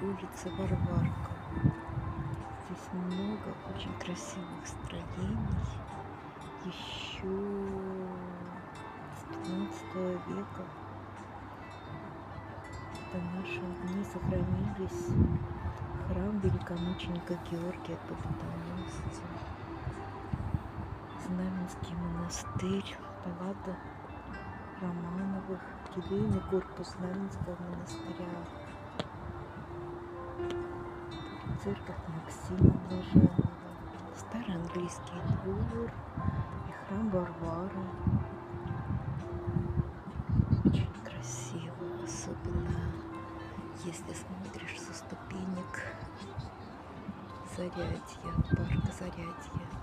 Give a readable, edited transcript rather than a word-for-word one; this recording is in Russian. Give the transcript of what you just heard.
улица Варварка. Здесь много очень красивых строений. Еще с 15 века до нашего дня сохранились храм великомученика Георгия Победоносца, Знаменский монастырь, палата Романовых, келейный корпус Знаменского монастыря, церковь Максима Блаженного, старый английский двор и храм Варвары. Очень красиво, особенно если смотришь со ступенек Зарядья, парка Зарядье.